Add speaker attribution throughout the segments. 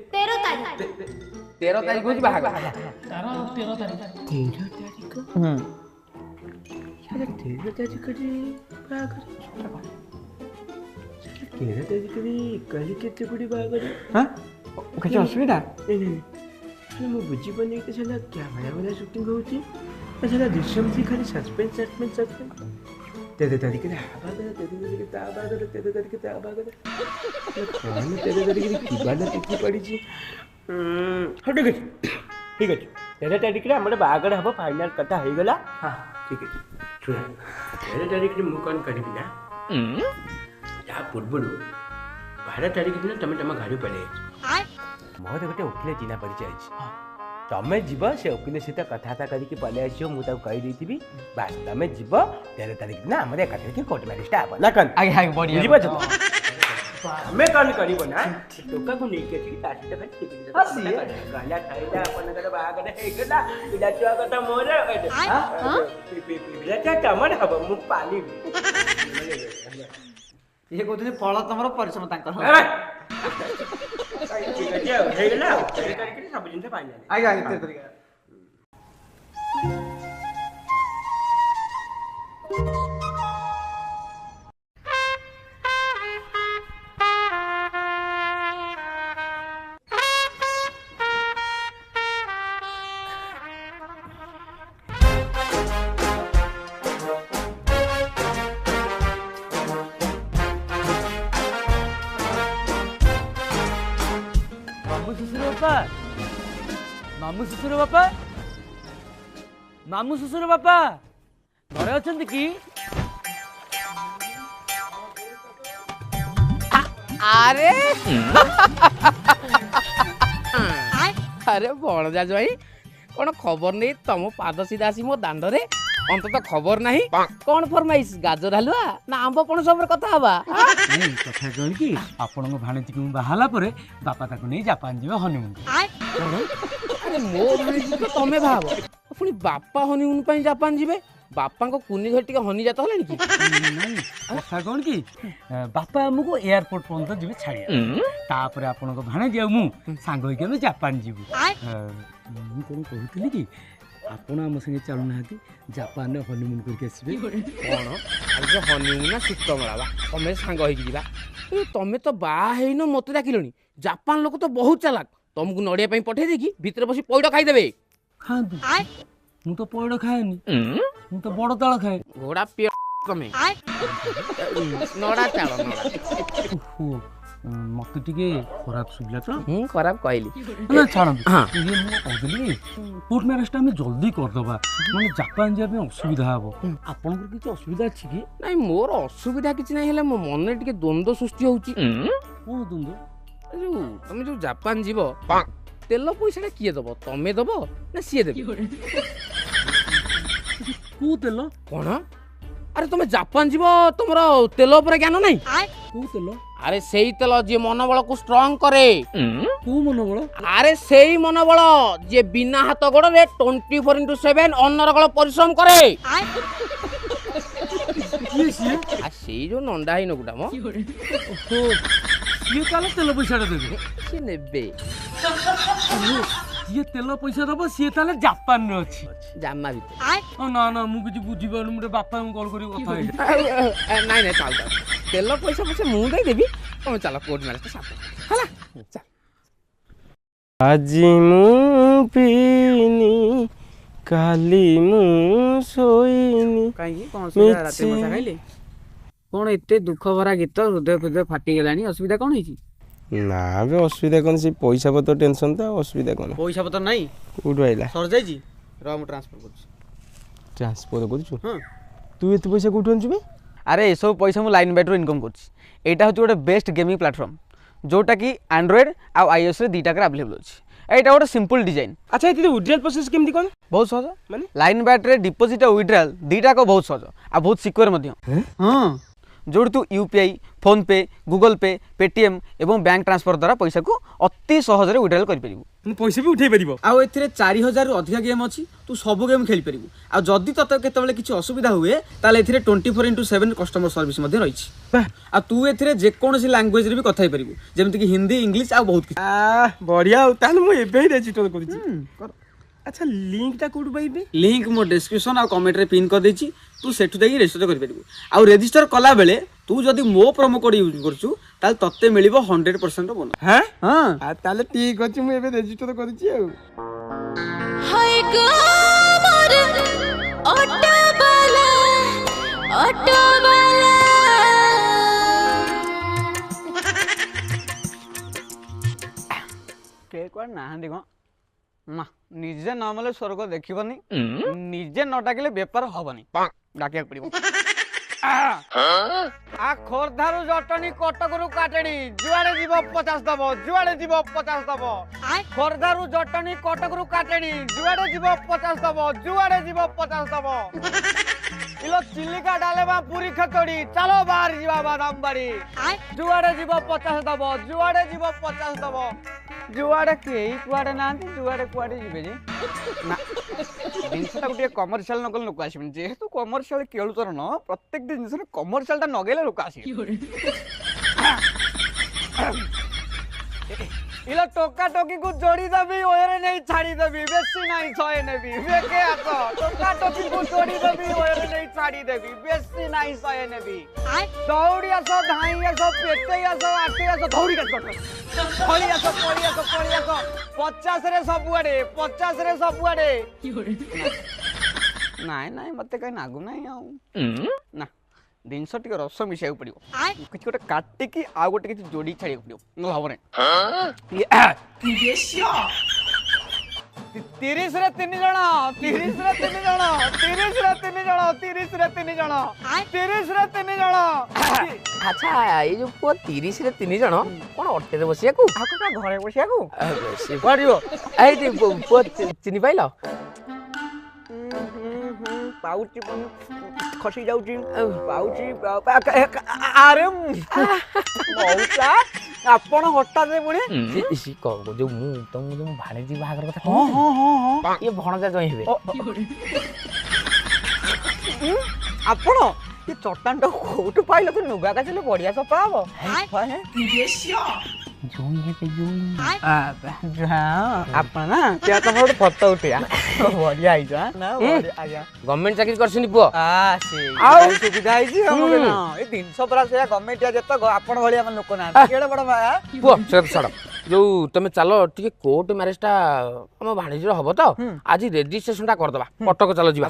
Speaker 1: 13 तारीख होची बाहागर
Speaker 2: तार 13 तारीख
Speaker 3: 13 तारीख साला 13 तारीख रे बाहागर 13 तारीख रे काली केते बड़ी बाहागर
Speaker 1: हां कुछ असुविधा
Speaker 3: नहीं मैं बुझी पनी के साला क्या भला शूटिंग होची साला दृश्यम थी खाली सस्पेंस 13 तारीख रे बाहागर 13 तारीख ता बाहागर 13 तारीख ता बाहागर कौन 13 तारीख रे की बाला टिकी पड़ी छी हाँ ठीक है 13 तारीख रे हमर बाहागर हबो फाइनल कथा हो गला हां ठीक है सुन 13 तारीख रे मु कोन करबी ना या पूर्वरु 12 तारीख दिन तमे गाड़ी पले मोर गोटे वकील चिन्हा परिचय तमें जीव से वकील सहित कथा करके पलि आसो मुझे कही देती बास तमें जीव 13 तारीख दिन आम एक कोर्ट मैरिज हम ना कन
Speaker 1: आगे बढ़िया
Speaker 3: बुझीपार हमें कौन कर ना टोका को नहीं गला खाइला अपन बाहागर होगा पिला छुआ कथा मोर पिला तमर हम मु पाली
Speaker 1: ये कहते फल तुम परिश्रम
Speaker 3: सब जिन पाइल
Speaker 1: आगे 13 तारीख
Speaker 2: मामू শ্বশুর बापा मामू শ্বশুর बापा घरे अछंती की
Speaker 4: अरे अरे बणजा जई कौन खबर नहीं तुम पाद सीधा आसी मो दांड रे अंत खबर नहीं कौन फरमाइश गाजर हलवा ना आंब पणस सब कथा हवा
Speaker 2: नहीं कथा कौन कि आपण भाणीजी को बाहाला परे बापा ताको नहीं जापान जीवे हनीमून
Speaker 4: अरे मो भाणीजी को तमे भाव पुणी बापा हनीमून पई जापान जीवे बापा को कुनी घर टिके हनी जात हलानी की
Speaker 2: नहीं कथा कौन कि बापा हमको एयरपोर्ट पर्यंत जीवे छाड़िया तापर आपण भाणीजी आ मु सांग होई के जापान जीवु मु कोन कहूतली कि आपण आम संगे चलु ना जापान हनीमून करके आसबे
Speaker 4: कौन आज हनीमून ना शीत मेला तमे सांग होई जीवा तमे तो बा हेइनो मते डाकिलनी जापान लोक तो बहुत चालाक तुमको नड़िया पई पठे देकी भीतर बसी पौड़ खाई देबे
Speaker 2: खादु मु तो पौड़ खाएनी मु तो बड़ ताल खाए
Speaker 4: घोड़ा पे तमे नड़ा चाल नड़ा
Speaker 2: मत टिके खराब सुबिला तो
Speaker 4: खराब कहली
Speaker 2: ना छाड़ ये मु कहली कोर्ट मैरिज हम जल्दी कर दबा माने जापान जे असुविधा हबो आपन को किछ असुविधा अछि कि
Speaker 4: नहीं मोर असुविधा किछ नहीं हेले मो मन टिके द्वंद्व सृष्टि होउची
Speaker 2: कोन दुंदो
Speaker 4: जो तुम जो जापान जीव तेल पैसा किए दब तमे दब ना सीए देबे
Speaker 2: को तेल
Speaker 4: कौन अरे तुम जापान जीव तुमर तेल ऊपर ज्ञान नहीं
Speaker 2: को तेल
Speaker 4: अरे सेई तेल जे मनोबल को स्ट्रांग करे
Speaker 2: को मनोबल
Speaker 4: अरे सेई मनोबल जे बिना हाथ गोड़ रे 24/7 अनरगल परिश्रम करे
Speaker 2: ये सी
Speaker 4: आ सेई जो नंदा हिन गुडा मो
Speaker 2: ओहो ये काले तेल पैसा देबे
Speaker 4: से नेबे
Speaker 2: ये तेल पैसा दबो सी ताले जापान रे अछि
Speaker 4: जामा भीतर
Speaker 2: ना ना मु किछ बुझी पानु मुरे बापा हम कॉल करी कथा हे
Speaker 4: नहीं नहीं चल तेल पैसा पैसा मु दे देबी तुम चलो कोर्ट मैरिज साथ हला चल
Speaker 3: आजी मु पीनी काली मु सोईनी
Speaker 1: काई कोन से राते मसा खाइले कोन एते दुख भरा गीत हृदय हृदय फाटी गेलानी असुविधा कोन होई
Speaker 3: ना बे असुविधा कोन से पैसा पत्र टेंशन था असुविधा कोन
Speaker 1: पैसा पत्र नहीं
Speaker 3: उठ आइला
Speaker 1: सर जाई जी रो मु ट्रांसफर कर
Speaker 3: ट्रांसफर करछु
Speaker 1: हां
Speaker 3: तू एते पैसा कोठन जुबे
Speaker 1: अरे ए सब पैसा मु लाइन बैटरी इनकम करछि एटा होची गोटे बेस्ट गेमिंग प्लेटफॉर्म जोटा कि एंड्रॉइड आ आईओएस रे दीटा का अवेलेबल अछि एटा गोटे सिंपल डिजाइन
Speaker 3: अच्छा एते विड्रॉल प्रोसेस केमती कोन
Speaker 1: बहुत सहज
Speaker 3: माने
Speaker 1: लाइन बैटरी डिपॉजिट और विड्रॉल दीटा को बहुत सहज आ बहुत सिक्योर मध्य
Speaker 3: हां
Speaker 1: जोड़ तू यूपीआई फोन पे गूगल पे पेटीएम एवं बैंक ट्रांसफर द्वारा पैसा को अति सहज विड्रॉल कर
Speaker 3: पैसा भी उठे पारिबो
Speaker 1: आउ एथिरे 4000 रु अधिक गेम अछि तू सब गेम खेली परिबु आ जदी तते केतेबेले किछि असुविधा हुए ताले एथिरे 24/7 कस्टमर सर्विस मध्ये रहिछि आ तू एथिरे जे कोनोसी लैंग्वेज रे भी कथाई परिबु जेमति कि हिंदी इंग्लिश आ बहुत किछि
Speaker 3: बढ़िया ताले मु एबे ही रजिस्टर करिछि अच्छा लिंक ता कोड पाइबे
Speaker 1: लिंक मो डिस्क्रिप्शन आ कमेंट रे पिन कर देछि तू सेठु देई रजिस्टर कर परिबु आ रजिस्टर कला बेले तू जदी मो प्रोमो कोड यूज करछु ताले तते मिलिबो 100% बोनस
Speaker 3: हैं
Speaker 1: हां
Speaker 3: आ ताले ठीक अछि मु एबे रजिस्टर करिछि आ
Speaker 5: हाय गो मोर ऑटो वाला
Speaker 1: के कोन ना देखो ना निजे न मले स्वर्ग देखिबनी निजे न डाकिले व्यापार हबनी डाकिया पड़िबो आ खोरधारू जटनी कटकरू काटेनी जुआड़े जीव 50 दबो जुआड़े जीव 50 दबो खोरधारू जटनी कटकरू काटेनी जुआड़े जीव 50 दबो जुआड़े जीव 50 दबो इलो चिल्लिका डालेबा पूरी खतोड़ी चलो बाहर जीवा बादाम बाड़ी जुआड़े जीव 50 दबो जुआड़े जीव 50 दबो जुआड़े के कुआड़े नांती जुआड़े कुआड़े जीवे जी ना जिनसटा गुटे कमर्शियल नकल लोक आसीबे जेहेतु कमर्शियल केळु तर न प्रत्येक जिनस रे कमर्शियल ता नगेले लोक आसीबे इला टोका टोकी को जोड़ी दबी ओरे नहीं छाड़ी दबी बेसी नहीं छय नेबी बेके आको टोका टोकी को जोड़ी दबी ओरे नहीं छाड़ी देबी बेसी नहीं छय नेबी दौड़ी आसो धाई आसो पेटे आसो आटे आसो दौड़ी का कट खली आसो पड़ी आसो 50 रे सब आड़े नाय नाय मते कहीं नागु नाही आउ ना जिनस टिके रस मिसाइक पड़ो किसी गोटे काटिकी आ गोटे किसी जोड़ी छाड़ पड़ो न भाव ने 30 रे 3 जण 30 रे 3 जण 30 रे 3 जण 30 रे 3 जण 30 रे 3 जण
Speaker 4: अच्छा ये जो पुआ 30 रे 3 जण कोन अट्टे रे बसिया को
Speaker 1: आको का घरे बसिया को
Speaker 4: से पड़ियो ए जे पुआ चिनी पाइलो
Speaker 1: पाउची खसी जाउची पाउची अरे बहुता आपण हटा दे पुणी
Speaker 4: इसी को जो मु तुम जो भाणे जी बाहागर कथा हां ये भणजा जई हेबे
Speaker 1: आपण ये चट्टान तो कोट पाइलो तो नुगा का चले बढ़िया सपा हबो जोई हेबे जोई आपण ना त्या तो मोर फोटो उठिया बढ़िया आइजा ना बढ़िया आजा
Speaker 4: गवर्नमेंट चाकरी करछनी पुआ
Speaker 1: आ से आउ सुविधा आइजी हमके ना ए 300 बरा से गवर्नमेंट या जत आपण भलिया मन लोक ना केडे बड़ बा
Speaker 4: पुआ सब छड़ जो तुमे चलो टिके कोर्ट मैरिज टा हम भाणीजी रो हबो तो आज रजिस्ट्रेशन टा कर दबा कटक चलो जीवा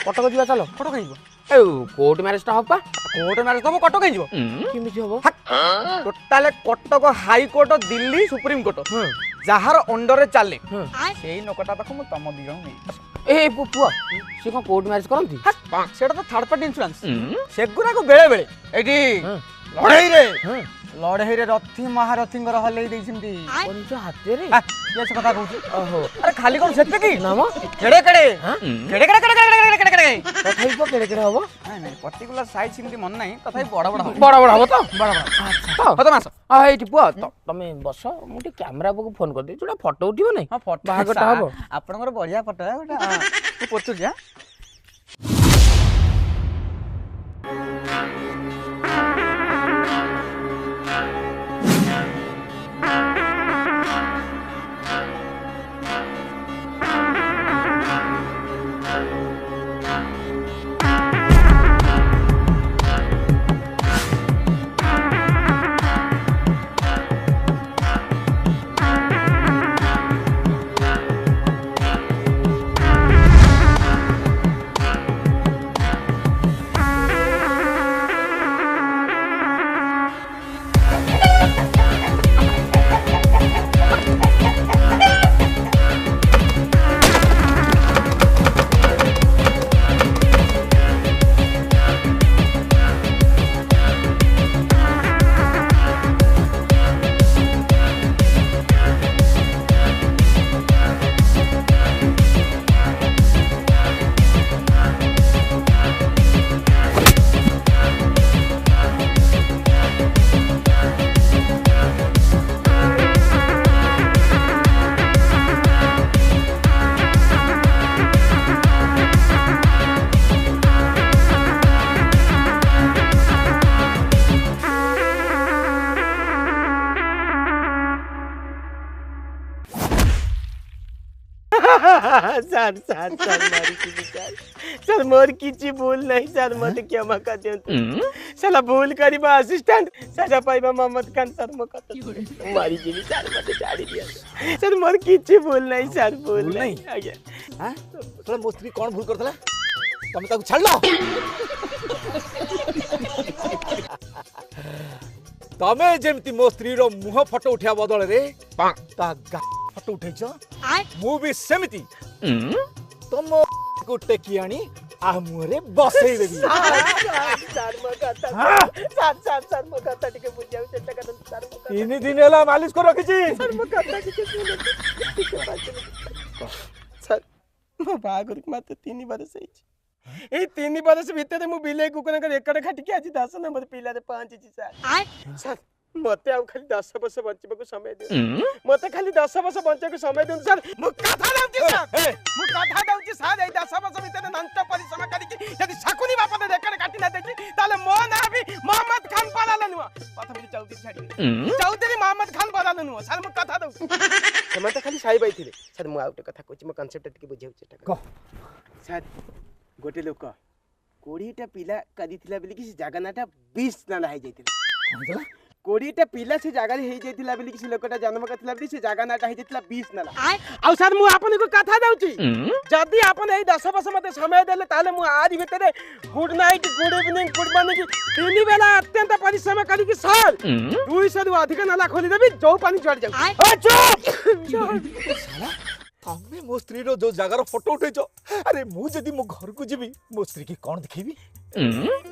Speaker 4: कटक जीवा चलो
Speaker 1: कटक आइबो
Speaker 4: ए कोर्ट मैरिज टा हबा
Speaker 1: कोर्ट मैरिज तो कटक आइबो
Speaker 4: केमिति हबो
Speaker 1: total Cuttack high court Delhi supreme court जहार अंडर रे चले सेही नकटा पाखु म तम दी जण नै
Speaker 4: ए पुआ से को कोर्ट मैरिज करंती
Speaker 1: सेटा तो थर्ड पार्टी इंश्योरेंस सेगुरा को बेले बेले एटी लड़ाई रे रथी महारथी हल्ले देइछंती
Speaker 4: पंच हाथे रे
Speaker 1: ये से कथा कहू
Speaker 4: ओहो
Speaker 1: अरे खाली कोन सेते की
Speaker 4: नाम
Speaker 1: केड़े केड़े केड़े केड़े
Speaker 4: तथाई को केड़े केड़े हबो
Speaker 1: नहीं पर्टिकुलर साइज सिमती मन नहीं तथाई बड़ बड़
Speaker 4: हबो तो
Speaker 1: बड़ अच्छा हो तो मास
Speaker 4: आ एटी पुआ तमे बस मुटी कैमरा को फोन कर दे जोटा फोटो उठिबो नै
Speaker 1: हां फोटो
Speaker 4: बाहागटा हबो
Speaker 1: आपनकर बढ़िया फोटो है गोटा तू पोचु जा
Speaker 3: सर सर सर मारी की सर सर मोर किछि भूल नहीं सर मत क्षमा कर दियंतु साला भूल करिबा असिस्टेंट सजा पाइबा मोहम्मद खान सर म कत मारी की सर मत छाड़ी दिया सर मोर किछि भूल नहीं सर भूल नहीं आज्ञा
Speaker 6: हां तोरा मोस्त्री कोन भूल करथला तमे ताकू छाड़लो तमे जेमती मोस्त्री रो मुह फोटो उठिया बदल रे ता फोटो उठैछ मु भी सेमती तुम को टेकी आनी आ मुरे बसई देबी
Speaker 3: सर म कत सर म कत टिके बुझाउ चेष्टा करन सर म
Speaker 6: 3 दिन होला मालिश को रखिछी
Speaker 3: सर म कत टिके सर म बागर मात्र 3 बरस ହେଇଛି ଏଇ 3 ବରଷ ଭିତରେ ମୁଁ ବିଲେଇ କୁକୁରଙ୍କ ରେକର୍ଡ ଖାଟିକି ଆଜି 10 ନମ୍ବର ପିଲାରେ ପହଞ୍ଚିଛି ସାର୍ ମତେ ଆଉ ଖାଲି 10 ବର୍ଷ ବଞ୍ଚିବାକୁ ସମୟ ଦିଅ ମତେ ଖାଲି 10 ବର୍ଷ ବଞ୍ଚିବାକୁ ସମୟ ଦିଅନ୍ତୁ ସାର୍ ମୁଁ କଥା ଦଉଛି ସାର୍ ଏଇ 10 ବର୍ଷ ଭିତରେ ନଷ୍ଟ ପରିଶ୍ରମ କରିକି ଯଦି ଶକୁନି ବାପର ରେକର୍ଡ କାଟି ନା ଦେଇଛି ତାହେଲେ ମୋ ନାଁ ବି ମୋହମ୍ମଦ ଖାନ ପରାଲ ନୁହଁ ପ୍ରଥମେ ଚୌଧୁରୀ ଛାଡ଼ିବେ ଚୌଧୁରୀ ମୋହମ୍ମଦ ଖାନ ପରାଲ ନୁହଁ ସାର୍ ମୁଁ କଥା ଦଉଛି ସେମାନେ ତ ଖାଲି ସାଇ ଭାଇ ଥିଲେ ସାର୍ ମୁଁ ଆଉ ଗୋଟେ କଥା କହୁଛି ମୋ କନସେପ୍ଟ ଟିକେ ବୁଝେଇବାକୁ ଚେଷ୍ଟା କର ସାର୍ गोटे लोक 20टा पिला कदिथिला बेली कि जागा नाटा 20 नाला हे जाइतिला 20टा पिला से जागा हे जाइतिला बेली कि लोकटा जन्म करथिला बेली से जागा नाटा हे जाइतिला 20 नाला आ सर मु आपन को कथा दउची जदी आपन ए 10 वर्ष मते समय देले ताले मु आज भीतर good night good evening good morning तीन बेला अत्यंत परिश्रम करी कि सर 200 रु अधिक नाला खोली देबी जो पानी चढ़ जाऊ ए चुप
Speaker 6: तमे मोस्त्री रो जो जगार फोटो उठैछ अरे मु जदी मो घर को जीबी मोस्त्री की कोन दिखेबी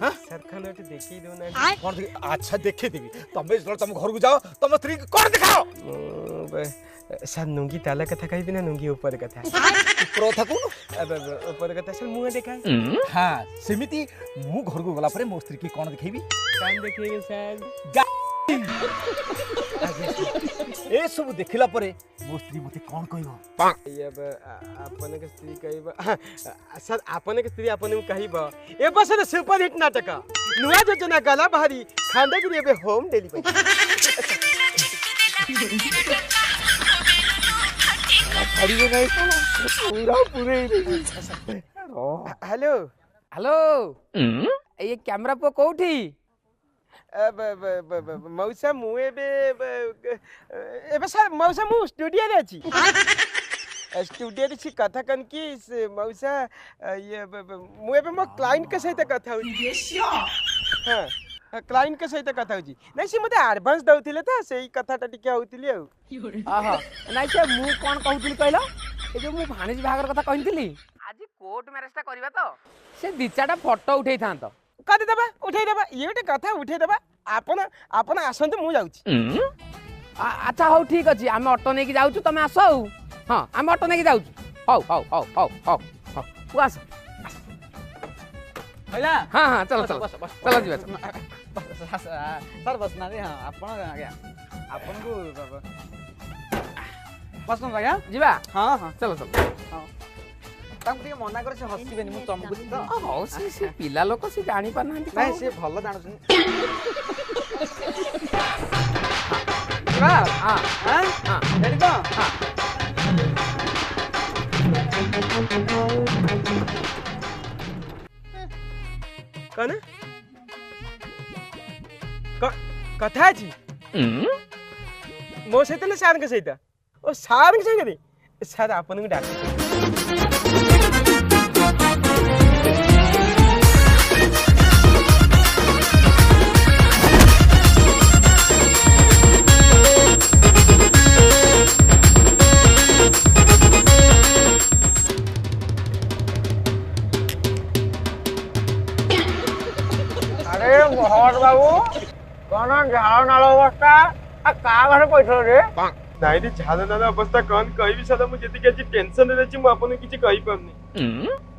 Speaker 6: हां
Speaker 3: सर खान ओटे देखि दो ना
Speaker 6: कोन अच्छा देखे देबी तमे जल तुम घर को जाओ तुम स्त्री की कोन दिखाओ
Speaker 3: सर नुंगी ताला कथा कहबी ना नुंगी ऊपर कथा
Speaker 6: ऊपर था कोन
Speaker 3: अब ऊपर कथा सर मुंह देखाई
Speaker 6: हां सेमिति मु घर को गला परे मोस्त्री की कोन दिखेबी
Speaker 3: कान देखिए सर
Speaker 6: ए सब देखिला परे मो स्त्री मते कोन कहबो
Speaker 3: ये आपन के स्त्री कहबा सर आपन के स्त्री आपन को कहबा ए बस सुपर हिट नाटक नुआ योजना गला भारी खांडगिरी एबे होम डिलीवरी
Speaker 6: खड़ी नहीं पूरा पूरे
Speaker 3: हेलो
Speaker 4: हेलो ये कैमरा पे कोठी
Speaker 3: मौसा मु एबे सर मौसा मु स्टूडियो रे अछि स्टूडियो रे छी कथा कन की मौसा ये मु एबे मो क्लाइंट के सहित कथा होई हां क्लाइंट के सहित कथा होई नै से मते एडवांस दउतिले त सेही कथाटा टिके होतिली आ
Speaker 4: आहा नै से मु कोन कहउतिली कहलो ए जो मु भाणीज भागर कथा कहइतिली आज कोर्ट मैरिजटा करबा तो से दिचाटा फोटो उठै थांतो
Speaker 3: कदे देबा उठै देबा ये गोटे कथा उठै देबा आपन आसंत मु जाउची
Speaker 4: अच्छा हो ठीक अछि हम ऑटो नेकी जाउछु तमे आसो हां हम ऑटो नेकी जाउछु हौ तू आस
Speaker 1: हैला
Speaker 4: हां हां चलो चलो जीवा
Speaker 1: सर बसना रे हां आपण आज्ञा आपण को बसना आज्ञा
Speaker 4: जीवा
Speaker 1: हां हां
Speaker 4: चलो
Speaker 1: हां तांको ଟିକେ ମନା करे से हसिबेनी मु चमकुची तो
Speaker 4: हो से पिला लोक से जानि पार नांती
Speaker 1: नहीं से भल जानुछन हां हां हां रेडी तो हां
Speaker 3: कने कथा छी मो सहित ना सार के सहित ओ सार के सहित रे सर आपन को डाक
Speaker 1: मोहम्मद बाबू कौन झाड़ नाल अवस्था आ का घरे पैठो रे
Speaker 3: नाइ रे झाड़ नाल अवस्था कौन कहबी सदा मु जति के टेंशन रे छी मु आपन किछि कहि परनी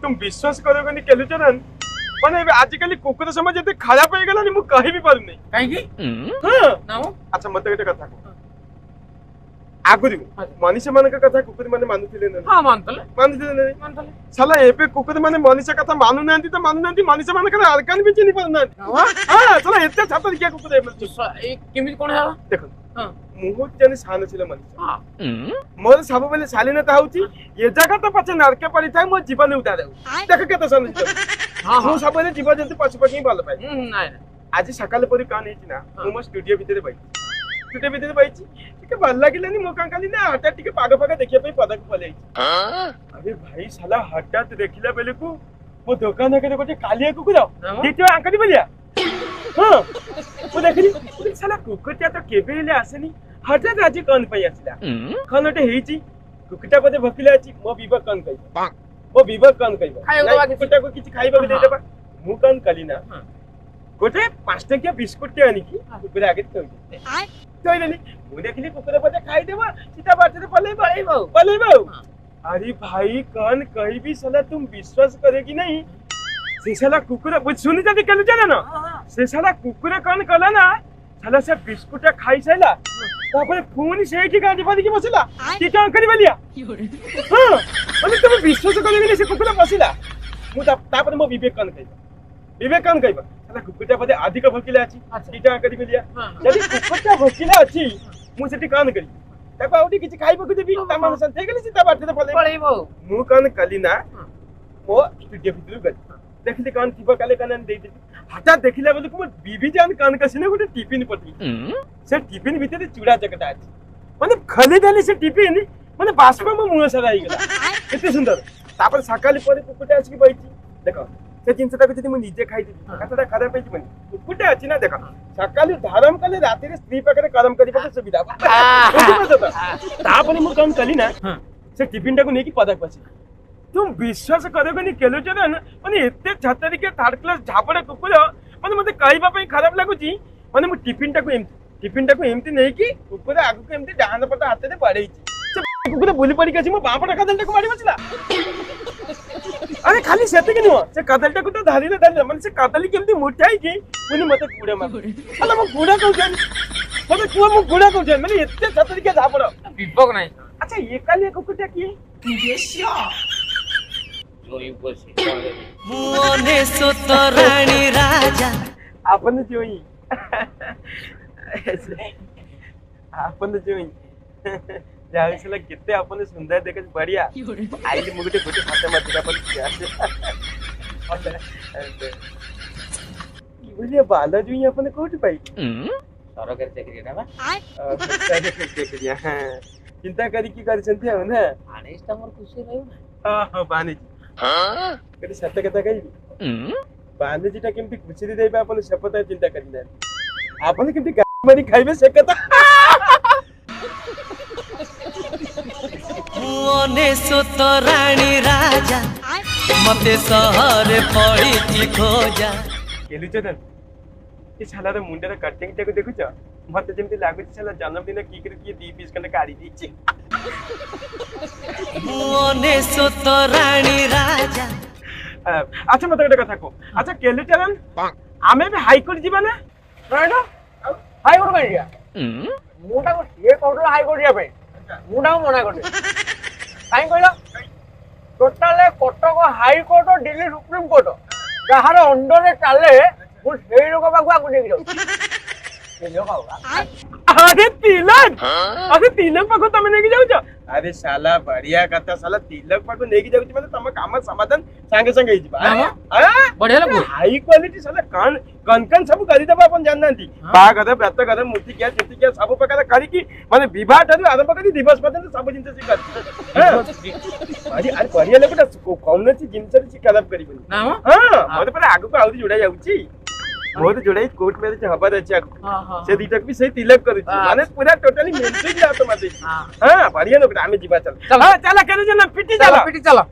Speaker 3: तुम विश्वास करोगनी केलुचरन माने आजिकली कुकुर समाज जति खराब हो गेलानी मु कहि भी परनी
Speaker 1: काहे की
Speaker 3: हां
Speaker 1: नाउ
Speaker 3: अच्छा मते गोटे कथा आगुरी मनुष्य मान कथा कुकुर माने मानुथिले न
Speaker 4: हां मानतले
Speaker 3: न साला एपे कुकुर माने मनुष्य कथा मानु नांती तो मानु नांती मनुष्य मान अरकान भी चिनी पर ना हां साला एते छातर किया कुकुर
Speaker 4: केमिति कोन होला
Speaker 3: देखो मुहूर्त जन सान छिले मनुष्य मोर सब बेले शालीनता होची ये जगह तो पछे नरके पड़ी थाए मो जीवन उठा दे देख केते सान मु सब बेले जीव जंतु पशु पक्षी भल पाए आज सकाल परी कान हेची ना मो स्टूडियो भितर बैठी टिके भल लागिलानी मो कांकाली ना हठात टिके पाग पाग देखिया पे पदक पलै अरे भाई साला हठात देखिला बेले को मो दुकान के गोटे कालिया कुकुर देखियो आंकड़ी बलिया हां मो देखली साला कुकुरटा तो केबे हेले आसेनी हठात आज कौन पई आसिला खनटे हेची कुकुरटा पदे भकिला अछि मो विवेक कौन कहि मो विवेक कौन कहि कुकुरटा को किछि खाइबा के देबा मु कौन कली ना गोटे 5 टकिया बिस्कुट टे आनी की कुकुर आगे तो लेली मु देखली कुकुर पदे खाइ देबा सीधा बाटे पलै बाऊ अरे भाई कौन कहीं भी साला तुम विश्वास करेगी नहीं से साला कुकुर बुझ सुनी जदी केलु जाना ना से साला कुकुर कौन कला ना साला से बिस्कुट खाई साइला तापर फोन से की गांधी बादी की बसिला की क्या करी बलिया हां अरे तुम विश्वास करेगी नहीं से कुकुर बसिला मु तापर मो विवेक कौन कहबा साला कुकुरटा पदे अधिक भकिला अछि की क्या करी बलिया जदी कुकुरटा भकिला अछि मु सेठी कौन करी ताको आउटी किछि खाइबो के देबी ता मन संथे गेली सीता बाटे तो पळेबो मु कौन कली ना मो स्टूडियो भितर गली देखली कौन थिबो काले कनन देई देती हटा देखिला बेले को बीबी जान कान कसिने गोटे टिफिन पटली से टिफिन भितर चूड़ा चकटा अछि माने खली देली से टिफिन माने बाष्प मो मुह सारा ही गेला एते सुंदर तापर सकाली परे कुकुटा अछि बैठी देखो से जिनसटा को जदी मु निजे खाइ देती कतटा खराब होई बनी कुकुटा अछि ना देखो सकाली धारम कले राती रे स्त्री पाखरे करम करी पके सुविधा तापर मु कौन कली ना से टिफिन टाको नेकी पदक बसी तुम विश्वास करोगे केलो चरण माने एते छतरी के थर्ड क्लास झापड़े कुकुर माने मते कहबा पई खराब लागुची माने मु टिफिन टाको एमती नहीं कि कुकुर आगु के एमती डाहान पटा हाथे दे पड़ेई से कुकुर बुली पड़ी के मो बापटा कदल टाको मारी बचला अरे खाली सेते के नो से कदल टाको तो धारी ना माने से कदली केमती मुठाई की मुनी मते गुडा मार अला मो गुडा को जान मते कुआ मो गुडा को जान माने एते छतरी के झापड़
Speaker 1: विवेक नाही
Speaker 3: अच्छा ये काली कुकुरटा की विदेशिया
Speaker 5: मोने सुतराणी राजा
Speaker 3: आपण जोई आपण जोई जावेसला किती आपण सुंदर देखत बढ़िया आईली मुगटे गोटे फाटे मारते आपण की बोलिए बाला जोई आपण कोठी पाई
Speaker 4: सरकारी चाकरी ना बा
Speaker 3: सरकारी चाकरी हां चिंता करी की करछंती हो ना
Speaker 4: आनेस्टा मोर खुशी रहू ना
Speaker 3: हां बानी कधी सत्य कथा कहिबी बांधीजीटा केमती खुशी देबे आपण शपथ चिंता करिना आपण केमती गाडी खाइबे से कथा
Speaker 5: मोने सुतराणी राजा मते शहर पड़ी थी खोजा
Speaker 3: केलु चदन ए साला रे मुंडे रे कटिंग टाको देखुछ मते जेमती लागुछ साला जन्मदिन की कर की 2 पीस कने काढी दीची
Speaker 5: मोने सुतराणी राजा
Speaker 3: अच्छा मते गोटे कथा को अच्छा केलु चदन आमे भी हाई कोर्ट जीवा ना
Speaker 1: राइट हाई कोर्ट कहि गया मुटा को ये कोर्ट हाई कोर्ट जा पे मुटा मना करते काई कहलो टोटल कटक हाई कोर्ट और दिल्ली सुप्रीम कोर्ट जहार अंडर रे चले मु सेई लोक बागु आगु नेकी जाऊ
Speaker 3: अरे तिलक पाको तमे नेकी जाउछ अरे साला बढ़िया कथा साला तिलक पाको नेकी जाउछ माने तम काम समाधान संगे संगे हिजबा
Speaker 4: बढ़िया लगो
Speaker 3: हाई क्वालिटी साला कन सब करी दबा अपन जाननांती बागद व्रत गद मूर्ति क्या चित्ति क्या सब प्रकार करी की माने विवाह ठरु आरंभ करी दिवस पर्यंत सब जिंस सिखा अरे बढ़िया लगोटा कौन ची जिंस ची खराब करिबनी
Speaker 4: ना
Speaker 3: हां मते पर आगु को आउदी जोडा जाउची बहुत जोड़ाई कोर्ट में हबार अच्छे से दीटक भी सही तिलक करू माने पूरा टोटली मेंटेन जा तो माते हां बढ़िया लोग आमे जीवा चल हां चला करे जना पिटी चला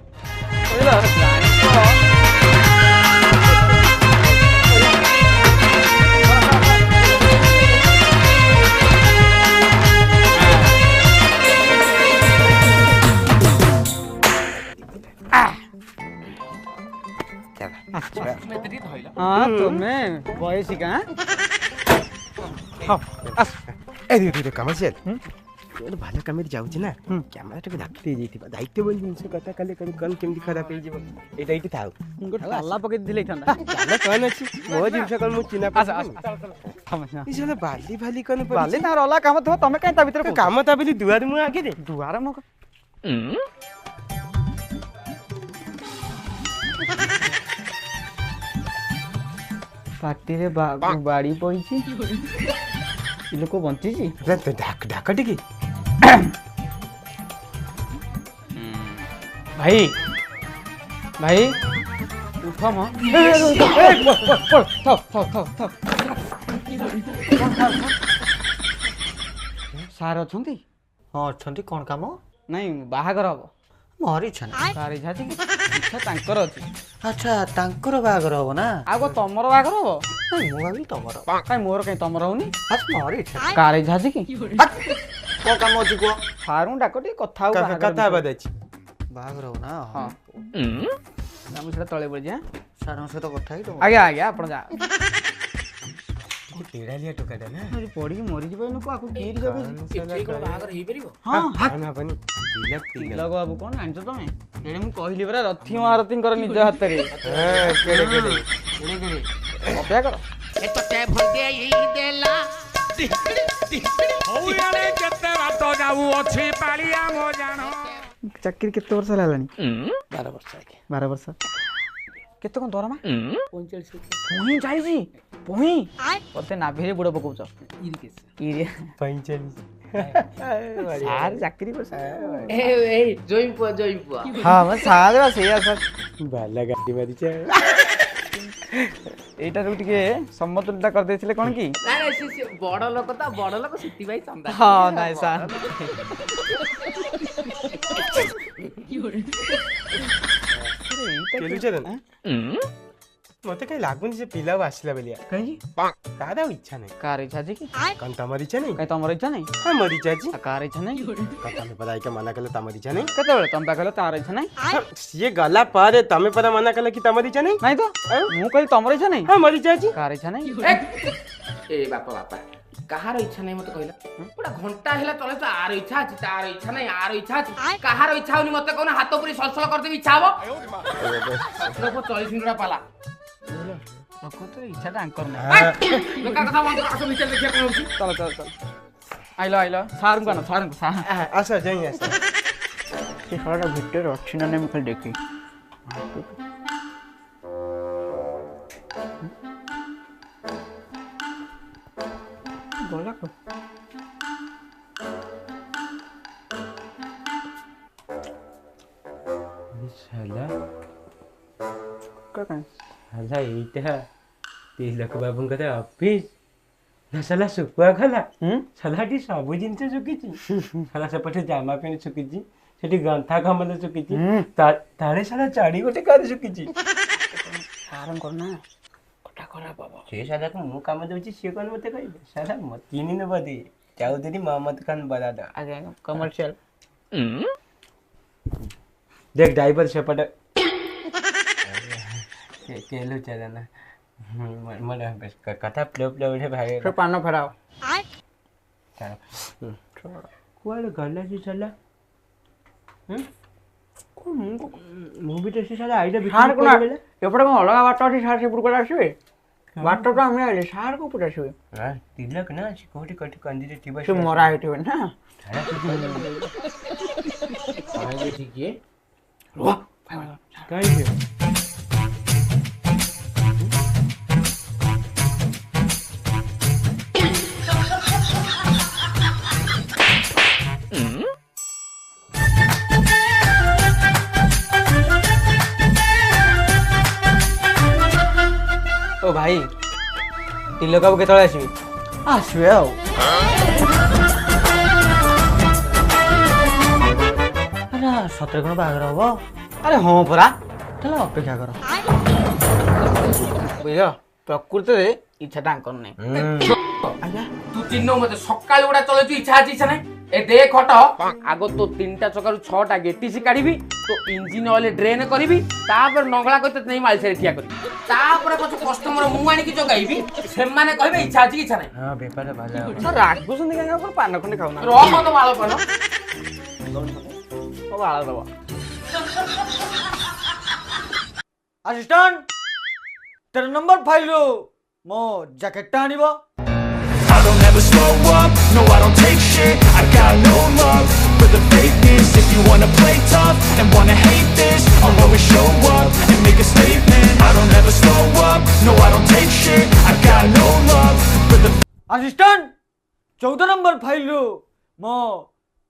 Speaker 1: हाँ तुम्हें बयसी का
Speaker 3: ए कमर्शियल तो भालो कामेर जाउछ ना कैमरा टाको धाकते जेतिबा दायित्व बन जिंस कथा काले कन केमदी खराब हे जीव एटा इटी थाउ
Speaker 1: ताला पके दिले थांदा
Speaker 3: ताला कन अछि मो जिंस कन मु चिना
Speaker 1: अच्छा ତମେ ନା
Speaker 3: ଏ ସାଲା ବାଲି ଭାଲି କନ
Speaker 1: ବାଲି ତାର ଅଲଗା କାମ ଥିବ ତମେ କାଇଁ ତା ଭିତରେ
Speaker 3: କାମ ତା ବୋଲି ଦୁଆର ମୁଁ ଆଗେ ରେ
Speaker 1: ଦୁଆର ମୋ ପାଟିରେ ବାଡ଼ି ପଇଛି ଲୋକ ବଞ୍ଚିଛି
Speaker 3: ଢାକ ଟିକେ
Speaker 1: ଭାଇ ଭାଇ ଉଠ ମ ସାର୍ ଅଛନ୍ତି?
Speaker 7: ହଁ ଅଛନ୍ତି କ'ଣ କାମ?
Speaker 1: ନାଇଁ ବାହାଘର ହବ
Speaker 7: ମୋର ଇଚ୍ଛା ନାହିଁ।
Speaker 1: ସାର୍ ଇଚ୍ଛା ଅଛି କି? ଇଚ୍ଛା ତାଙ୍କର ଅଛି।
Speaker 7: ଆଚ୍ଛା ତାଙ୍କର ବାହାଘର ହବ ନା?
Speaker 1: ଆଉ କଣ ତମର ବାହାଘର ହବ?
Speaker 7: ନାଇଁ, ମୁଁ ଭାବିଲି ତମର।
Speaker 1: କାଇଁ ମୋର କାଇଁ ତମର ହଉନି?
Speaker 7: ଆଚ୍ଛା ମୋର ଇଚ୍ଛା।
Speaker 1: କାର ଇଚ୍ଛା ଅଛି କି?
Speaker 7: କ'ଣ କାମ ଅଛି କୁହ?
Speaker 1: ସାର୍ଙ୍କୁ ଡାକ ଟିକେ କଥା ହଉ
Speaker 3: କଥା ହେବା ଅଛି
Speaker 7: ବାହାଘର ହବ ନା?
Speaker 1: ହଁ ମୁଁ ସେଟା ତଳେ ପଡ଼ିଛି।
Speaker 7: ସାର୍ଙ୍କ ସହିତ କଥା ହେଇ
Speaker 1: ଆଜ୍ଞା ଆଜ୍ଞା ଆପଣ ଯା
Speaker 3: ତେଡ଼ାଲିଆ ଟୋକାଟା ନା
Speaker 1: ପଡ଼ିକି ମରିଯିବ ଲୋକ ଆକୁ କିରି ଜଗିଛି।
Speaker 4: ବାହାଘର ହେଇପାରିବ?
Speaker 1: ହଁ
Speaker 3: ହବନି
Speaker 1: ତିଲକ ବାବୁ କଣ ଜାଣିଛ ତମେ? ଏଣେ ମୁଁ କହିଲି ପରା ରଥି ମହାରଥୀଙ୍କର ନିଜ ହାତରେ ଅପେକ୍ଷା କର। ଚାକିରି କେତେ ବର୍ଷ ହେଲାଣି?
Speaker 7: 12 ବର୍ଷ ଆଜ୍ଞା।
Speaker 1: 12 ବର୍ଷ। କେତେ କଣ ଦରମା? 45। ପୁଣି ମତେ ନାଭିରେ ବୁଡ଼ ପକଉଛ। ସାର୍ ଚାକିରି ହଁ ସାର୍ ବା ସେଇଆ ସାର୍
Speaker 3: ବାଲା ଗାଡି ମାରିଛ
Speaker 1: ଏଇଟାରୁ ଟିକେ ସମତୁଲତା କରିଦେଇଥିଲେ କଣ କି?
Speaker 4: ବଡ ଲୋକ ତ ବଡ ଲୋକ ସେଥିପାଇଁ ଚନ୍ଦା।
Speaker 1: ହଁ ନାଇଁ ସାର୍
Speaker 3: ମତେ କାଇଁ ଲାଗୁନି ସେ ପିଲା ଆସିଲା ବେଲିଆ
Speaker 1: କାହିଁକି?
Speaker 3: ତାର ଆଉ ଇଚ୍ଛା ନାହିଁ।
Speaker 1: କାର ଇଚ୍ଛା ଅଛି କି?
Speaker 3: କଣ ତମର ଇଚ୍ଛା ନାହିଁ?
Speaker 1: କାଇଁ ତମର ଇଚ୍ଛା ନାହିଁ?
Speaker 3: ହଁ ମୋର ଇଚ୍ଛା ଅଛି।
Speaker 1: କାର ଇଚ୍ଛା ନାହିଁ?
Speaker 3: କଣ ତମେ ପରା ଏଇକା ମନା କଲେ ତମର ଇଚ୍ଛା ନାହିଁ?
Speaker 1: କେତେବେଳେ ତମେ ପା କହିଲ ତାର ଇଚ୍ଛା ନାହିଁ?
Speaker 3: ସିଏ ଗଲା ପରେ ତମେ ପରା ମନା କଲେ କି ତମର ଇଚ୍ଛା ନାହିଁ?
Speaker 1: ନାଇଁ ତ ମୁଁ କହିଲି ତମର ଇଚ୍ଛା ନାହିଁ?
Speaker 3: ହଁ ମୋର ଇଚ୍ଛା ଅଛି।
Speaker 1: କାର ଇଚ୍ଛା ନାହିଁ?
Speaker 4: ଏ ବାପା କାହାର ଇଚ୍ଛା ନାହିଁ ମତେ କହିଲା? ପୁରା ଘଣ୍ଟା ହେଲା ଚଳେ ତ ଆର ଇଚ୍ଛା ଅଛି ତାର ଇଚ୍ଛା ନାହିଁ ଆର ଇଚ୍ଛା ଅଛି କାହାର ଇଚ୍ଛା ହଉନି ମତେ କହୁନ ହାତ ପୁରୀ ସଲସଲ କରିଦେବି ଇଚ୍ଛା ହବ? 40 ପାଲା
Speaker 1: ପ୍ରକୃତରେ ଇଚ୍ଛାଟା ଆଙ୍କର ନାହିଁ।
Speaker 4: କଥା ବନ୍ଦ ଆସ ଭିତରେ ଦେଖିବା କଣ ହଉଛି।
Speaker 1: ଚାଲ ଆଇଲ ସାର୍ଙ୍କୁ ଆଣ ସାର୍ଙ୍କୁ
Speaker 3: ଆସ ଯାଇ ଆସ
Speaker 1: ସେ ସାରଟା ଭିତରେ ଅଛି ନା ନାଇଁ ମୁଁ ଖାଲି ଦେଖି ଗଲା
Speaker 3: ଏଇଟା ତିଲକ ବାବୁଙ୍କର ଅଫିସ ନା ସାଲା ଶୁଖୁଆ ଖଲା ସାଲାଟି ସବୁ ଜିନିଷ ଶୁଖିଛି ସାଲା ସେପଟେ ଜାମା ପ୍ୟାଣ୍ଟ ଶୁଖିଛି ସେଠି ଗନ୍ଥା କମଲ ଶୁଖିଛି ତାଳେ ସାଲା ଚାଡ଼ି ଗୋଟେ କାର ଶୁଖିଛି
Speaker 1: ସାରଙ୍କର ନା କଟା ଖରାପ ହବ।
Speaker 3: ସେ ସାଲାକୁ ମୁଁ କାମ ଦଉଛି ସିଏ କଣ ମତେ କହିବେ ସାଲା ଚିହ୍ନି ନେବ ଦେ ଚୌଧୁରୀ ମହମ୍ମଦ ଖାନ ବରାଦ
Speaker 1: ଆଜ୍ଞା କମର୍ସିଆଲ
Speaker 3: देख ड्राइवर से पट केलु चलना मन कथा प्ले प्ले उठे भाई
Speaker 1: फिर पानो फेराओ
Speaker 3: कुआडे गला से चला ମୁଁ ବି ଟେସି ସାରା ଆଇଡା
Speaker 1: ସାର୍ କୋଣ ଏପଟେ କଣ ଅଲଗା ବାଟ ଅଛି ସାର୍ ସେପଟକୁ ଆସିବେ ବାଟ ତ ଆମେ ଆଇଲେ ସାର୍ କୋଉ ପଟେ ଆସିବେ?
Speaker 3: ତିଲକ ନା ସେ କୋଉଠି କୋଉଠି କନ୍ଦିରେ ଥିବ
Speaker 1: ସେ ମରା ହେଇଥିବେ ନା
Speaker 4: ଟିକେ
Speaker 3: କାହିଁକି
Speaker 1: ଓ ଭାଇ ତିଲକ ବାବୁ କେତେବେଳେ ଆସିବେ? ଆସିବେ ଆଉ
Speaker 7: ସତରେ କ'ଣ ବାହାଘର ହବ?
Speaker 1: ଆରେ ହଁ ପରା ତାହେଲେ ଅପେକ୍ଷା କର ବୁଝ ପ୍ରକୃତରେ ଇଚ୍ଛା ତାଙ୍କର ନାହିଁ।
Speaker 4: ଆଜ୍ଞା ତୁ ଚିହ୍ନ ମତେ ସକାଳୁ ଗୁଡା ଚଲେଇଛୁ ଇଚ୍ଛା ଅଛି ଇଚ୍ଛା ନାହିଁ ଏ ଦେଖ ଖଟ ଆଗ ତୋ 3ଟା ଚକାରୁ 6ଟା ଗେଟିସି କାଢିବି ତୋ ଇଞ୍ଜିନ ଅଏଲ ଡ୍ରେନ୍ କରିବି ତାପରେ ନଙ୍ଗଳା କରି ତତେ ନେଇ ମାଲିସରେ ଠିଆ କରିବି ତାପରେ ପଛେ କଷ୍ଟମର ମୁଁ ଆଣିକି ଜଗାଇବି ସେମାନେ କହିବେ ଇଚ୍ଛା ଅଛି ଇଚ୍ଛା ନାହିଁ।
Speaker 3: ହଁ ବେପାର ଭଲ
Speaker 1: ରାଗୁଛନ୍ତି କାହିଁକି ଆପଣ ପାନ ଖଣ୍ଡେ ଖାଉନା
Speaker 4: ରହ ତ ବାଳ ପାନ
Speaker 1: ବାଳ ଦବ ଆସିଷ୍ଟାଣ୍ଟ 13 ନମ୍ବର ଫାଇଲରୁ ମୋ ଜ୍ୟାକେଟଟା ଆଣିବ।
Speaker 8: I don't ever slow up, no I don't take shit. I got no love for the fakeness. If you wanna play tough and wanna hate this, I'll always show up and make a statement. I don't ever slow up, no I don't take shit. I got no love for the
Speaker 1: assistant 14 number ଫାଇଲରୁ ମୋ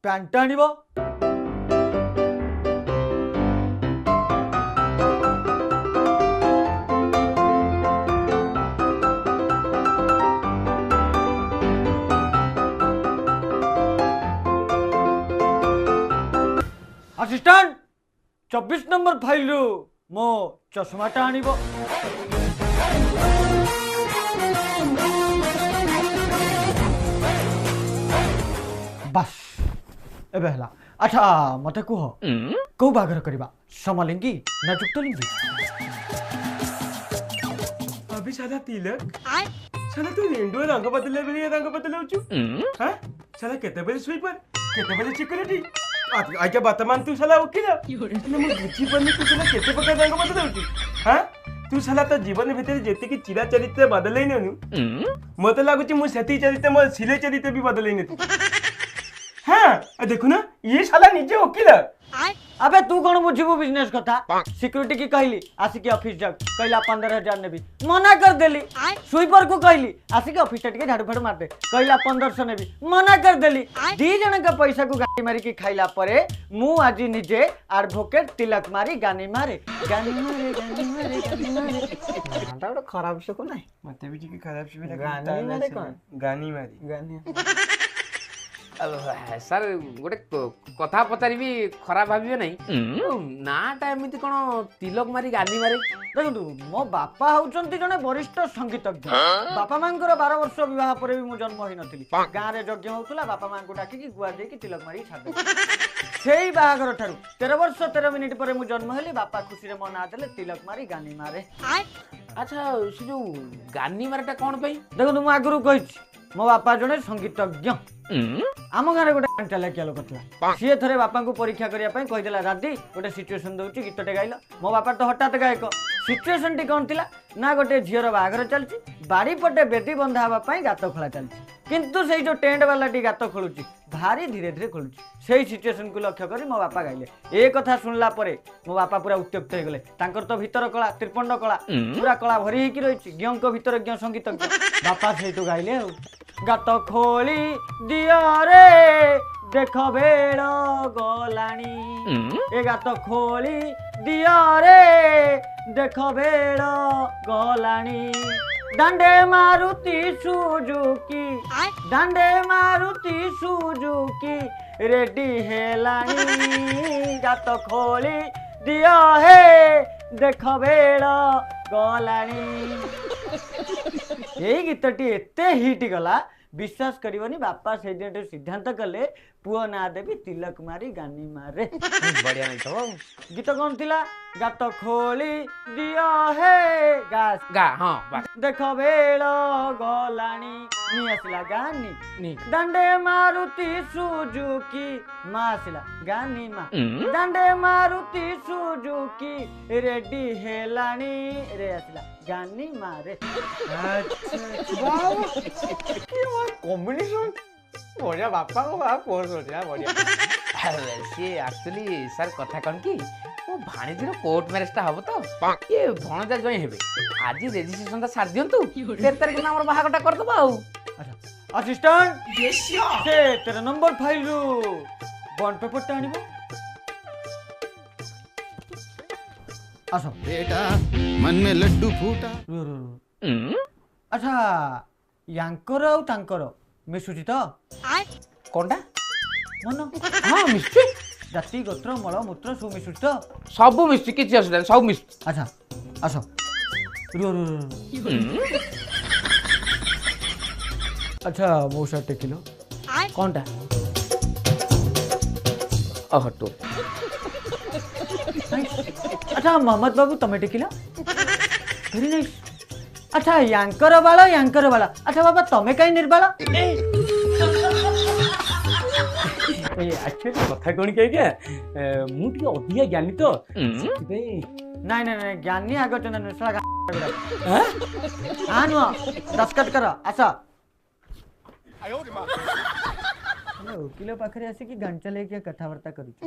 Speaker 1: pant ଆଣିବ। Assistant 24 number ଫାଇଲରୁ ମୋ ଚଷମାଟା ଆଣିବ। ବାସ୍ ଏବେ ହେଲା। ଆଚ୍ଛା ମତେ କୁହ କୋଉ ବାହାଘର କରିବା, ସମଲିଙ୍ଗୀ ନା ଯୁକ୍ତଲିଙ୍ଗୀ?
Speaker 3: अभी साला तिलक साला तू रेंडो रंग बदले बेली रंग बदलाउछु हां साला केते बेले स्वीपर केते बेले सिक्योरिटी आके वर्तमान तू साला वकील ना मु बुझी पनी तू साला केते प्रकार रंग बदलाउछु हां तू साला तो जीवन भीतर जेते की चिरा चरित्र बदलै ननु मते लागुची मु सेती चरित्र मो सिले चरित्र भी बदलै न तू हां देखो ना ये साला निजे वकील।
Speaker 1: अबे तू कौन बुझीबू बिजनेस कथा? सिक्योरिटी की कहली आसिक ऑफिस जा कहला 15,000 नेबी मना कर देली। स्वीपर को कहली आसिक ऑफिस टिके झाड़ू फाड़ू मार दे कहला 1500 नेबी मना कर देली। दी जन का पैसा को गाड़ी मारी की खाइला परे मु आज निजे एडवोकेट तिलक मारी गानी मारे गानी मारे गानी मारे गानी मारे गांटा बड़ा खराब से को नहीं
Speaker 3: मते भी की खराब से भी
Speaker 1: गानी मारे कौन
Speaker 3: गानी मारी
Speaker 1: गानी
Speaker 4: ସାର୍ ଗୋଟେ କଥା ପଚାରିବି ଖରାପ ଭାବିବେ ନାହିଁ ନାଁଟା ଏମିତି କ'ଣ ତିଲକ ମାରି ଗାନି ମାରେ?
Speaker 1: ଦେଖନ୍ତୁ ମୋ ବାପା ହଉଛନ୍ତି ଜଣେ ବରିଷ୍ଠ ସଙ୍ଗୀତଜ୍ଞ। ବାପା ମାଙ୍କର 12 ବର୍ଷ ବିବାହ ପରେ ବି ମୁଁ ଜନ୍ମ ହେଇନଥିଲି। ଗାଁରେ ଯଜ୍ଞ ହଉଥିଲା, ବାପା ମାଙ୍କୁ ଡାକିକି ଗୁଆ ଦେଇକି ତିଲକ ମାରିକି ଛାଡ଼ିଦେଲି। ସେଇ ବାହାଘର ଠାରୁ 13 ବର୍ଷ 13 ମିନିଟ୍ ପରେ ମୁଁ ଜନ୍ମ ହେଲି। ବାପା ଖୁସିରେ ମୋ ନାଁ ଦେଲେ ତିଲକ ମାରି ଗାନି ମାରେ।
Speaker 4: ଆଚ୍ଛା ସେ ଯୋଉ ଗାନି ମାରଟା କ'ଣ ପାଇଁ?
Speaker 1: ଦେଖନ୍ତୁ ମୁଁ ଆଗରୁ କହିଛି ମୋ ବାପା ଜଣେ ସଙ୍ଗୀତଜ୍ଞ। ଆମ ଗାଁରେ ଗୋଟେ ଚାଲାକିଆ ଲୋକ ଥିଲା। ସିଏ ଥରେ ବାପାଙ୍କୁ ପରୀକ୍ଷା କରିବା ପାଇଁ କହିଦେଲା ଦାଦି ଗୋଟେ ସିଚୁଏସନ ଦଉଛି ଗୀତଟେ ଗାଇଲ। ମୋ ବାପା ତ ହଠାତ୍ ଗାୟକ। ସିଚୁଏସନଟି କ'ଣ ଥିଲା ନା ଗୋଟେ ଝିଅର ବାହାଘର ଚାଲିଛି, ବାଡ଼ି ପଟେ ବେଦି ବନ୍ଧା ହେବା ପାଇଁ ଗାତ ଖୋଳା ଚାଲିଛି, କିନ୍ତୁ ସେଇ ଯୋଉ ଟେଣ୍ଟ ବାଲାଟି ଗାତ ଖୋଳୁଛି ଭାରି ଧୀରେ ଧୀରେ ଖୋଳୁଛି। ସେଇ ସିଚୁଏସନକୁ ଲକ୍ଷ୍ୟ କରି ମୋ ବାପା ଗାଇଲେ। ଏ କଥା ଶୁଣିଲା ପରେ ମୋ ବାପା ପୁରା ଉତ୍ତ୍ୟକ୍ତ ହେଇଗଲେ। ତାଙ୍କର ତ ଭିତର କଳା ତ୍ରିପଣ୍ଡ କଳା ପୁରା କଳା ଭରି ହେଇକି ରହିଛି, ଜ୍ଞଙ୍କ ଭିତରଜ୍ଞ ସଙ୍ଗୀତଜ୍ଞ। ବାପା ସେଇଠୁ ଗାଇଲେ ଆଉ ଗାତ ଖୋଳି ଦିଅରେ ଦେଖ ବେଳ ଗଲାଣି, ଏ ଗାତ ଖୋଳି ଦିଅରେ ଦେଖ ବେଳ ଗଲାଣି, ଦାଣ୍ଡେ ମାରୁତି ସୁଜୁକି ଦାଣ୍ଡେ ମାରୁତି ସୁଜୁକି ରେଡି ହେଲାଣି, ଗାତ ଖୋଳି ଦିଅ ହେ ଦେଖ ବେଳ ଗଲାଣି। এই গীতটি এতে হিট গলা বিশ্বাস করিবনি বাপা সেই দিনটু সিদ্ধান্ত কলে পুଅ না দেবি তিলক মারি গানি মারে।
Speaker 4: ବଢିଆ ନାଇଁ ତ
Speaker 1: গীত কোন থিলা গাত খোলি দিও হে গাছ
Speaker 4: ଗା ହଁ ବାସ୍
Speaker 1: দেখ বেଳ গলানি নি আসিলা গানি
Speaker 4: নি
Speaker 1: দান্ডে মারুতি সুজুকি মা আসিলা গানি মা দান্ডে মারুতি সুজুকি রেডি হেলানি রে আসিলা গানি মারে।
Speaker 4: କମ୍ବିନେସନ ବଢିଆ ବାପାଙ୍କ ବାପା ପୁଅ ବଢିଆ ବଢିଆ। ସିଏ ଆକ୍ଚୁଆଲି ସାର୍ କଥା କ'ଣ କି ମୋ ଭାଣିଜୀର କୋର୍ଟ ମ୍ୟାରେଜଟା ହବ ତ ଇଏ ଭଣଜା ଜଇଁ ହେବେ। ଆଜି ରେଜିଷ୍ଟ୍ରେସନଟା ସାରି ଦିଅନ୍ତୁ, 13 ତାରିଖ ଦିନ ଆମର ବାହାଘରଟା କରିଦେବା ଆଉ।
Speaker 1: असिस्टेंट से 13 नंबर फाइल रु बॉन्ड पेपर टा आनिबो। आसो
Speaker 9: बेटा मन में लड्डू फूटा।
Speaker 1: अच्छा यांकर आउ तांकर मिसुची तो
Speaker 4: कोनटा
Speaker 1: मन
Speaker 4: हाँ मिस्त्री
Speaker 1: जाति गोत्र मल मूत्र सब मिसुची तो
Speaker 4: ସବୁ ମିଶୁଛି କିଛି ଅସୁବିଧା ନାହିଁ ସବୁ ମିଶୁଛି।
Speaker 1: अच्छा आसो रो रो अच्छा मौसा टेकिलो
Speaker 4: कोनटा ओह तो
Speaker 1: अच्छा मोहम्मद बाबू तमे टेकिलो वेरी नाइस। अच्छा यांकर बाला अच्छा बाबा तमे काई निर्बाला
Speaker 2: एक्चुअली कथा कौन कह गया मुझे अधिका ज्ञानी तो
Speaker 1: नहीं नहीं नहीं ज्ञानी आगे चंदन नुसला हाँ नुआ दस्खत करो आसा ଓକିଲ ପାଖରେ ଆସିକି ଗାଞ୍ଚା ଲେଖିଆ କଥାବାର୍ତ୍ତା କରୁଛୁ।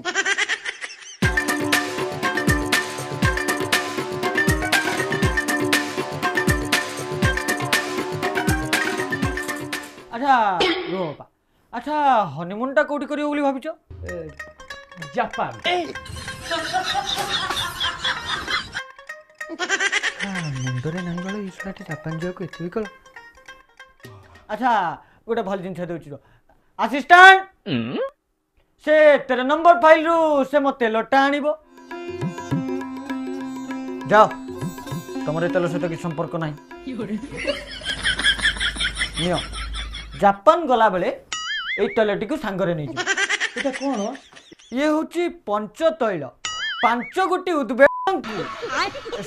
Speaker 1: ଆଚ୍ଛା ରୁହ ବାପା, ଆଚ୍ଛା ହନିମୁନଟା କୋଉଠି କରିବ ବୋଲି ଭାବିଛ?
Speaker 2: ଜାପାନ।
Speaker 1: ମୁଣ୍ଡରେ ନାହିଁ ବେଳ ଏଇ ଛୁଆଟି ଜାପାନ ଯିବାକୁ ଏତେ ବି କଳ। ଆଚ୍ଛା ଗୋଟେ ଭଲ ଜିନିଷ ଦଉଛି ତ, ଆସିଷ୍ଟାଣ୍ଟ ସେ 13 ନମ୍ବର ଫାଇଲରୁ ସେ ମୋ ତେଲଟା ଆଣିବ। ଯାଅ, ତମର ଏ ତେଲ ସହିତ କିଛି ସମ୍ପର୍କ ନାହିଁ। ନିଅ, ଜାପାନ ଗଲାବେଳେ ଏଇ ତେଲଟିକୁ ସାଙ୍ଗରେ ନେଇଯିବ। ଏଇଟା କ'ଣ? ଇଏ ହେଉଛି ପଞ୍ଚତୈଳ। 5 ଗୋଟି ଉଦ୍ଭିଦଙ୍କୁ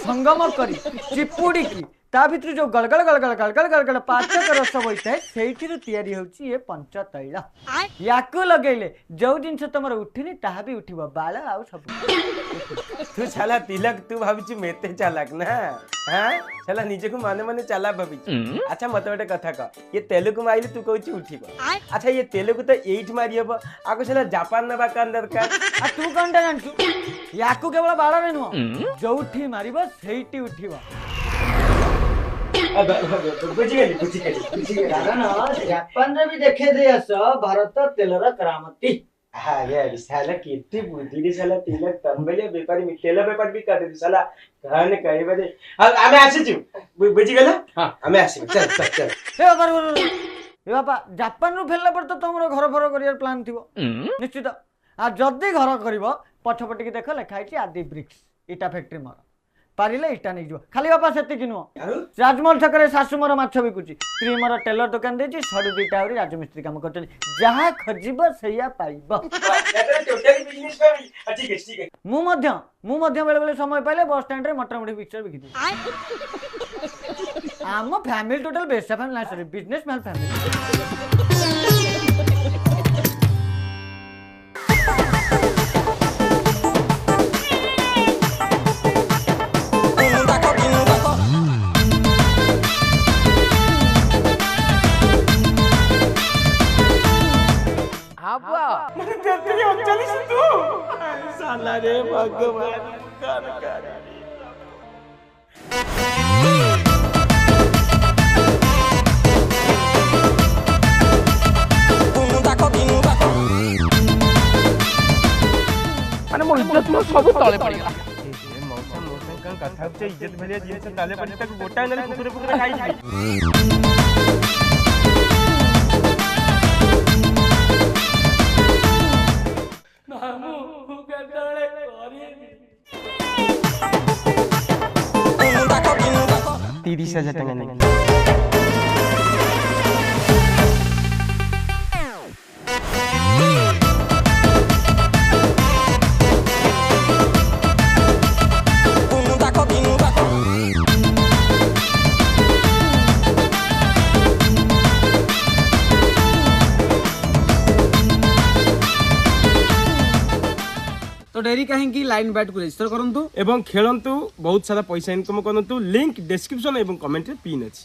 Speaker 1: ସଙ୍ଗମ କରି ଚିପୁଡ଼ିକି ତା ଭିତରୁ ଯୋଉ ଗଳଗଳ ଗଳଗଳ ଗଳଗଳ ଗଳଗଳ ପାଚକ ରସ ବହିଥାଏ ସେଇଥିରୁ ତିଆରି ହେଉଛି ଇଏ ପଞ୍ଚତୈଳ। ୟାକୁ ଲଗେଇଲେ ଯୋଉ ଜିନିଷ ତମର ଉଠିନି ତାହା ବି ଉଠିବ, ବାଳ ଆଉ ସବୁ।
Speaker 3: तू साला तिलक तू भाविचु मेते चालाक ना हाँ साला निजे को माने माने चालाक भाविचु। अच्छा मत गोटे कथा कह ये तेलुगु माइले तू कहू उठिब। अच्छा ये तेलुगु तो 8 मारी हबो आगो साला जापान नबा कान दरकार।
Speaker 1: आ तू कौनटा जानछु? याकू केवल बाଳରେ नुह, जोठी मारिब ସେଇଟି ଉଠିବ।
Speaker 3: बुझिगली
Speaker 1: କାରଣ ଜାପାନରେ ବି ଦେଖେଇ ଦେଇ ଆସ ଭାରତ ତେଲର କରାମତି।
Speaker 3: हाँ यार साला कितनी बुद्धि रे साला तिलक तंबलिया व्यापारी में तेल व्यापार भी कर दे साला कहन कहि बजे हमें आसी छु बुझिगला हां हमें आसी चल चल चल
Speaker 1: ए बाबा ଜାପାନରୁ ଫେରିଲା ପରେ ତ ତମର ଘର ଫର କରିବାର ପ୍ଲାନ୍ ଥିବ ନିଶ୍ଚିତ। ଆଉ ଯଦି ଘର କରିବ ପଛପଟିକି ଦେଖ ଲେଖା ହେଇଛି ଆଦି ବ୍ରିକ୍ସ ଇଟା ଫ୍ୟାକ୍ଟ୍ରି ମୋର, ପାରିଲେ ଇଟା ନେଇଯିବ। ଖାଲି ବାପା ସେତିକି ନୁହଁ, ରାଜମହଲ ଛକରେ ଶାଶୁ ମୋର ମାଛ ବିକୁଛି, ସ୍ତ୍ରୀ ମୋର ଟେଲର ଦୋକାନ ଦେଇଛି, ସଡୁ ଦିଟା ଆହୁରି ରାଜମିସ୍ତ୍ରୀ କାମ କରୁଛନ୍ତି। ଯାହା ଖୋଜିବ ସେଇଆ ପାଇବ। ମୁଁ ମଧ୍ୟ ବେଳେ ବେଳେ ସମୟ ପାଇଲେ ବସ୍ ଷ୍ଟାଣ୍ଡରେ ମଟର ମୁଢି ମିକ୍ସଚର ବିକିଦିଏ। ଆମ ଫ୍ୟାମିଲି ଟୋଟାଲ ବେଷ୍ଟ ଫ୍ୟାମିଲି ନାହିଁ, ସରି ବିଜନେସ ମ୍ୟାନ ଫ୍ୟାମିଲି।
Speaker 3: साला रे भगवान कर कर
Speaker 4: माने मो इज्जत मो सब तळे पड़ी गला।
Speaker 3: मौसा मौसा का कथा से इज्जत भलिया जिन से ताले पड़ी तक गोटा अंदर कुकुरे कुकुरे खाई छी। तीस 30,000 टका नहीं
Speaker 2: तो डेरी कहीं लाइन बैट को रजिस्टर करंतु
Speaker 3: एवं खेलंतु बहुत सारा पैसा इनकम करंतु लिंक डिस्क्रिप्शन एवं कमेंट रे पिन अछि।